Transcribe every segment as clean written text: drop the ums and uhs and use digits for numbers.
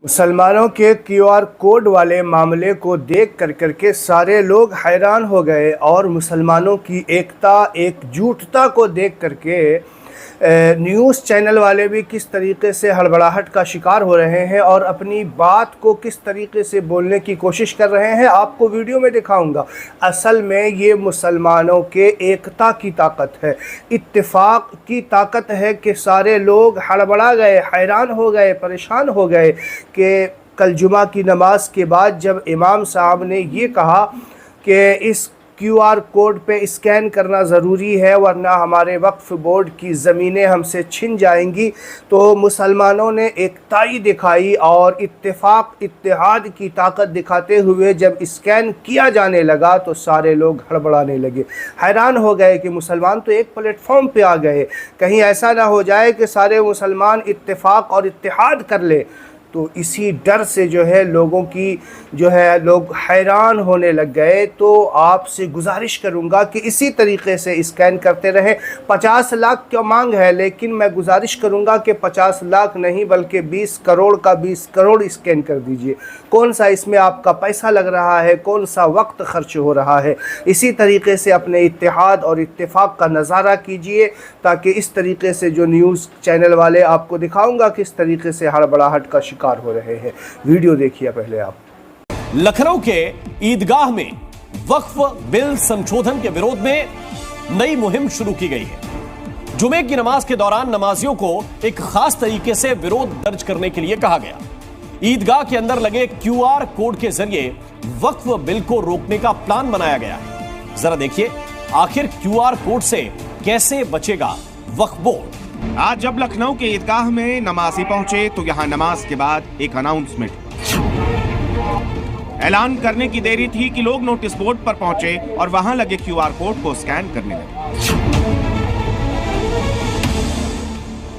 मुसलमानों के QR code वाले मामले को देख करके सारे लोग हैरान हो गए और मुसलमानों की एकता एकजुटता को देख करके न्यूज़ चैनल वाले भी किस तरीके से हड़बड़ाहट का शिकार हो रहे हैं और अपनी बात को किस तरीके से बोलने की कोशिश कर रहे हैं। आपको वीडियो में दिखाऊंगा। असल में ये मुसलमानों के एकता की ताकत है, इत्तेफाक की ताकत है कि सारे लोग हड़बड़ा गए, हैरान हो गए, परेशान हो गए कि कल जुमा की नमाज के बाद जब इमाम साहब ने ये कहा कि इस क्यूआर कोड पे स्कैन करना ज़रूरी है वरना हमारे वक्फ बोर्ड की ज़मीनें हमसे छिन जाएंगी, तो मुसलमानों ने एकताई दिखाई और इत्तेहाद की ताकत दिखाते हुए जब स्कैन किया जाने लगा तो सारे लोग हड़बड़ाने लगे, हैरान हो गए कि मुसलमान तो एक प्लेटफॉर्म पे आ गए। कहीं ऐसा ना हो जाए कि सारे मुसलमान इत्तेफाक और इत्तेहाद कर ले। तो इसी डर से लोग हैरान होने लग गए। तो आपसे गुजारिश करूंगा कि इसी तरीके से स्कैन करते रहें। 50 लाख की मांग है, लेकिन मैं गुजारिश करूंगा कि 50 लाख नहीं बल्कि 20 करोड़ का 20 करोड़ स्कैन कर दीजिए। कौन सा इसमें आपका पैसा लग रहा है, कौन सा वक्त खर्च हो रहा है। इसी तरीके से अपने इत्तेहाद और इत्तेफाक का नज़ारा कीजिए ताकि इस तरीके से जो न्यूज़ चैनल वाले आपको दिखाऊंगा किस तरीके से हड़बड़ाहट का शिकार हो रहे हैं। वीडियो देखिए पहले आप। लखनऊ के ईदगाह में वक्फ बिल संशोधन के विरोध में नई मुहिम शुरू की गई है। जुमे की नमाज के दौरान नमाजियों को एक खास तरीके से विरोध दर्ज करने के लिए कहा गया। ईदगाह के अंदर लगे क्यूआर कोड के जरिए वक्फ बिल को रोकने का प्लान बनाया गया है। जरा देखिए आखिर क्यूआर कोड से कैसे बचेगा वक्फ बोर्ड। आज जब लखनऊ के ईदगाह में नमाजी पहुंचे तो यहां नमाज के बाद एक अनाउंसमेंट ऐलान करने की देरी थी कि लोग नोटिस बोर्ड पर पहुंचे और वहां लगे क्यूआर कोड को स्कैन करने लगे।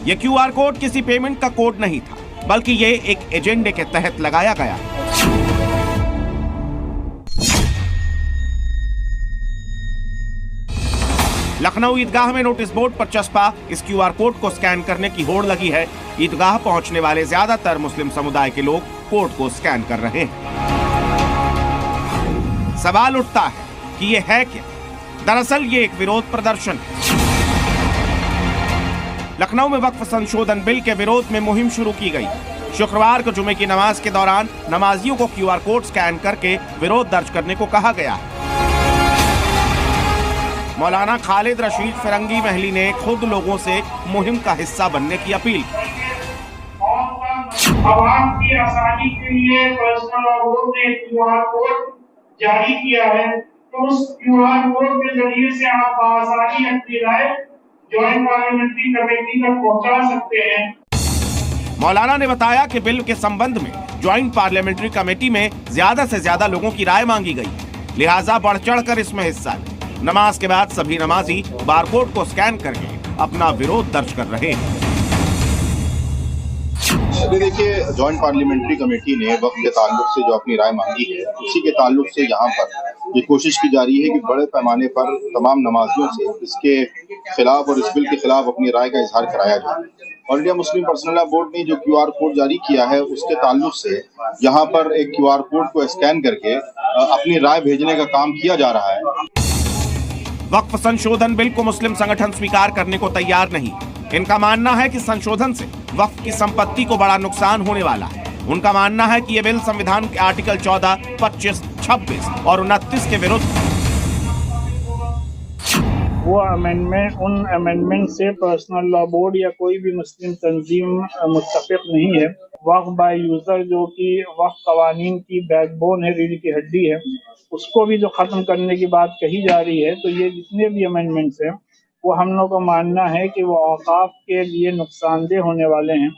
यह क्यूआर कोड किसी पेमेंट का कोड नहीं था, बल्कि यह एक एजेंडे के तहत लगाया गया। लखनऊ ईदगाह में नोटिस बोर्ड पर चस्पा इस क्यूआर कोड को स्कैन करने की होड़ लगी है। ईदगाह पहुंचने वाले ज्यादातर मुस्लिम समुदाय के लोग कोड को स्कैन कर रहे हैं। सवाल उठता है कि ये है क्या? दरअसल ये एक विरोध प्रदर्शन है। लखनऊ में वक्फ संशोधन बिल के विरोध में मुहिम शुरू की गई। शुक्रवार को जुमे की नमाज के दौरान नमाजियों को क्यूआर कोड स्कैन करके विरोध दर्ज करने को कहा गया है। मौलाना खालिद रशीद फिरंगी महली ने खुद लोगों से मुहिम का हिस्सा बनने की अपील की। आवाम की आसानी के लिए पर्सनल लॉ बोर्ड ने क्यूआर कोड जारी किया है, तो उस क्यूआर कोड के जरिए से आप आसानी अपनी राय ज्वाइंट पार्लियामेंट्री कमेटी तक पहुंचा सकते हैं। मौलाना ने बताया कि बिल के संबंध में ज्वाइंट पार्लियामेंट्री कमेटी में ज्यादा से ज्यादा लोगों की राय मांगी गई है, लिहाजा बढ़ चढ़कर इसमें हिस्सा लें। नमाज के बाद सभी नमाजी बारकोड को स्कैन करके अपना विरोध दर्ज कर रहे हैं। अभी देखिए, जॉइंट पार्लियामेंट्री कमेटी ने वक्त के ताल्लुक से जो अपनी राय मांगी है, उसी के ताल्लुक से यहाँ पर ये कोशिश की जा रही है कि बड़े पैमाने पर तमाम नमाजियों से इसके खिलाफ और इस बिल के खिलाफ अपनी राय का इजहार कराया जाए। All India Muslim personal law board ने जो क्यूआर कोड जारी किया है, उसके ताल्लुक से यहाँ पर एक क्यूआर कोड को स्कैन करके अपनी राय भेजने का काम किया जा रहा है। वक्फ संशोधन बिल को मुस्लिम संगठन स्वीकार करने को तैयार नहीं। इनका मानना है कि संशोधन से वक्फ की संपत्ति को बड़ा नुकसान होने वाला है। उनका मानना है कि यह बिल संविधान के आर्टिकल 14, 25, 26 और 29 के विरुद्ध। वो उन अमेंडमेंट से पर्सनल लॉ बोर्ड या कोई भी मुस्लिम तंजीम मुत्तफिक नहीं है। वक्फ बाय यूजर जो कि वक्फ कवानीन की बैकबोन है, रीढ़ की हड्डी है, उसको भी जो खत्म करने की बात कही जा रही है, तो ये जितने भी अमेंडमेंट्स हैं वो हम लोग का मानना है कि वो औकाफ के लिए नुकसानदेह होने वाले हैं।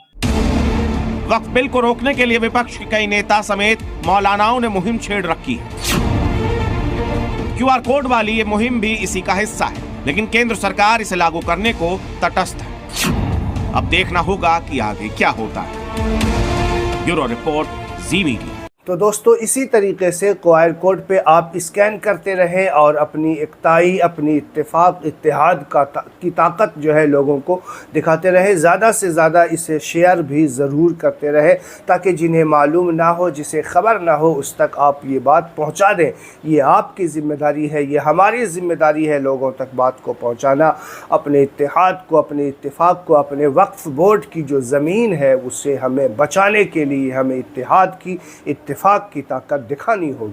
वक्फ बिल को रोकने के लिए विपक्ष के कई नेता समेत मौलानाओं ने मुहिम छेड़ रखी है। क्यूआर कोड वाली ये मुहिम भी इसी का हिस्सा है, लेकिन केंद्र सरकार इसे लागू करने को तटस्थ है। अब देखना होगा कि आगे क्या होता है। ब्यूरो रिपोर्ट, जी मीडिया। तो दोस्तों इसी तरीके से QR कोड पे आप स्कैन करते रहें और अपनी एकताई, अपनी इत्तेहाद की ताकत जो है लोगों को दिखाते रहें। ज़्यादा से ज़्यादा इसे शेयर भी ज़रूर करते रहें ताकि जिन्हें मालूम ना हो, जिसे ख़बर ना हो, उस तक आप ये बात पहुंचा दें। ये आपकी ज़िम्मेदारी है, ये हमारी ज़िम्मेदारी है लोगों तक बात को पहुंचाना। अपने इत्तेहाद को, अपने इत्तेफाक को, अपने वक्फ बोर्ड की जो ज़मीन है उसे हमें बचाने के लिए हमें इत्तेहाद की, इत्तेफाक की ताकत दिखानी होगी।